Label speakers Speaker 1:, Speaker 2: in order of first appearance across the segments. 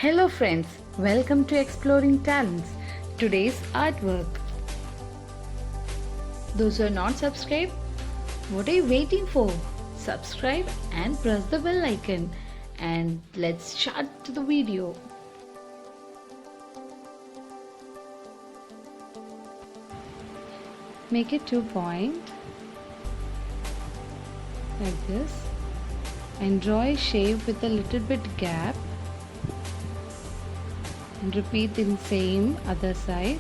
Speaker 1: Hello friends, welcome to Exploring Talents. Today's artwork. Those who are not subscribed, what are you waiting for? Subscribe and press the bell icon. And let's start to the video. Make a 2-point like this and draw a shape with a little bit gap. And repeat in same other side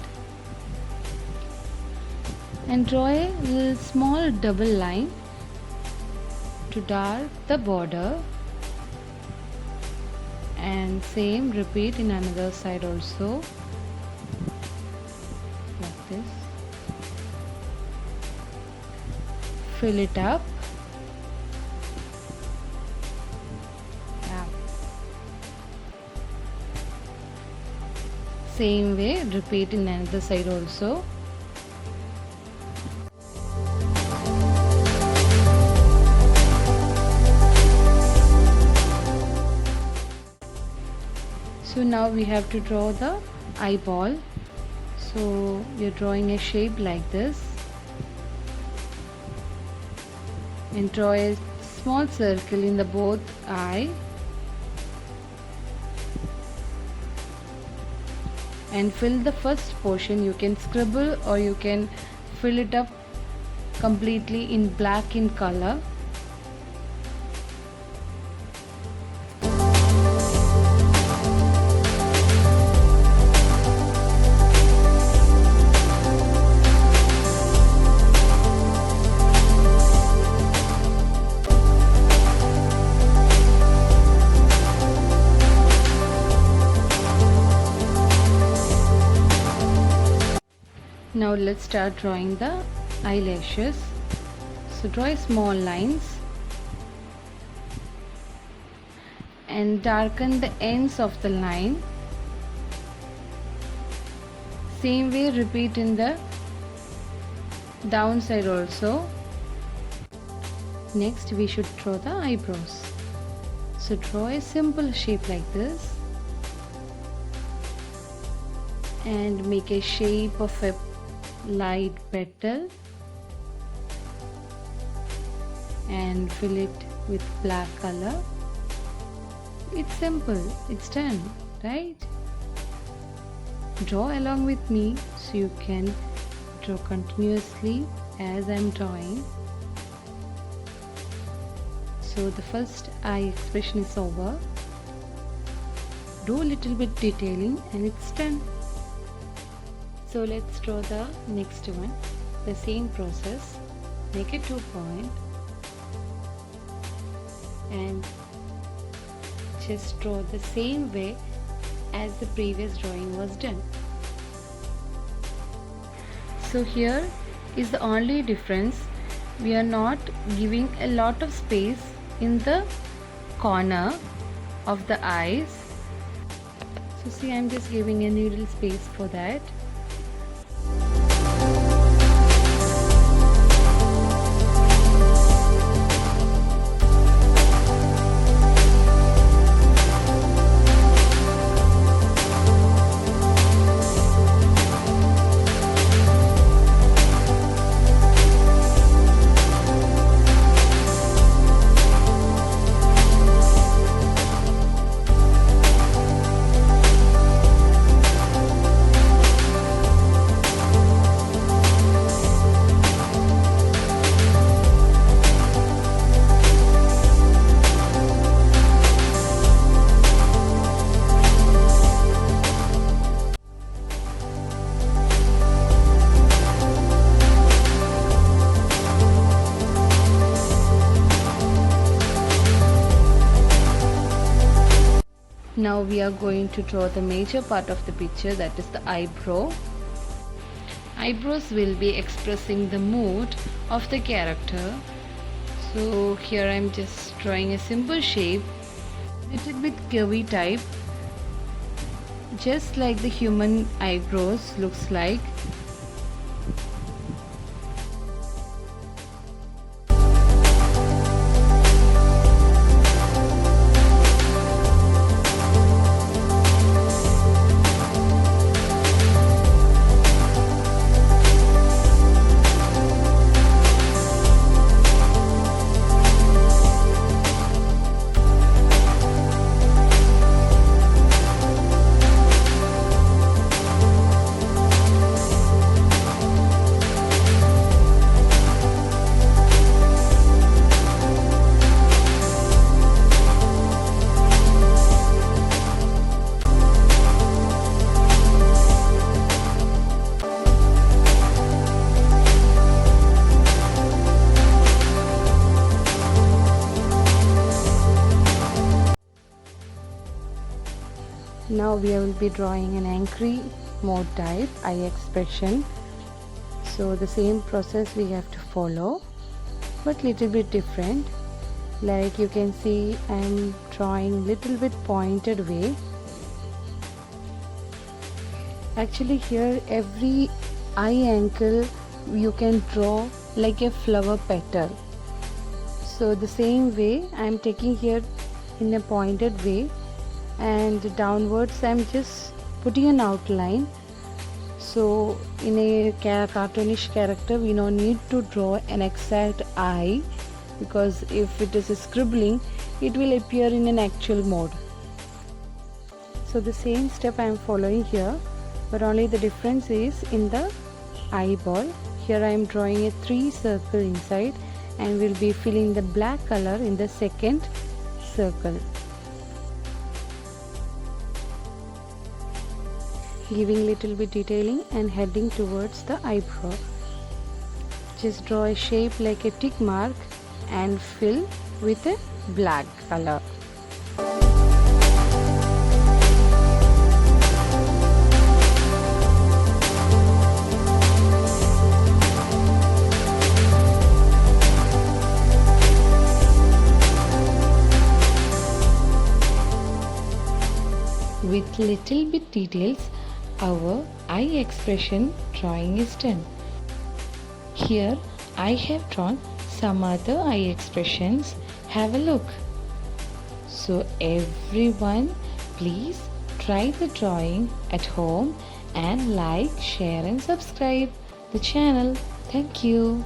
Speaker 1: and draw a little small double line to dark the border, and same repeat in another side also like this. Fill it up. Same way, repeat in another side also. So now we have to draw the eyeball. So we are drawing a shape like this and draw a small circle in the both eye. And fill the first portion. You can scribble or you can fill it up completely in black in color. Now let's start drawing the eyelashes. So draw small lines and darken the ends of the line. Same way repeat in the downside also. Next we should draw the eyebrows. So draw a simple shape like this and make a shape of a light petal and fill it with black color. It's simple, it's done, right? Draw along with me so you can draw continuously as I'm drawing. So the first eye expression is over. Do a little bit detailing and it's done. So let's draw the next one. The same process. Make a 2-point and just draw the same way as the previous drawing was done. So here is the only difference. We are not giving a lot of space in the corner of the eyes. So see, I'm just giving a little space for that. Now we are going to draw the major part of the picture, that is the eyebrow. Eyebrows will be expressing the mood of the character. So here I am just drawing a simple shape, little bit curvy type, just like the human eyebrows looks like. Now we will be drawing an angry mode type eye expression. So the same process we have to follow, but little bit different. Like you can see, I'm drawing little bit pointed way. Actually here every eye angle you can draw like a flower petal. So the same way I'm taking here in a pointed way, and downwards I'm just putting an outline. So in a cartoonish character we don't need to draw an exact eye, because if it is a scribbling it will appear in an actual mode. So the same step I am following here, but only the difference is in the eyeball. Here I am drawing a 3 circle inside and will be filling the black color in the second circle, giving little bit detailing and heading towards the eyebrow. Just draw a shape like a tick mark and fill with a black color. With little bit details, our eye expression drawing is done. Here I have drawn some other eye expressions. Have a look. So everyone, please try the drawing at home and like, share and subscribe the channel. Thank you.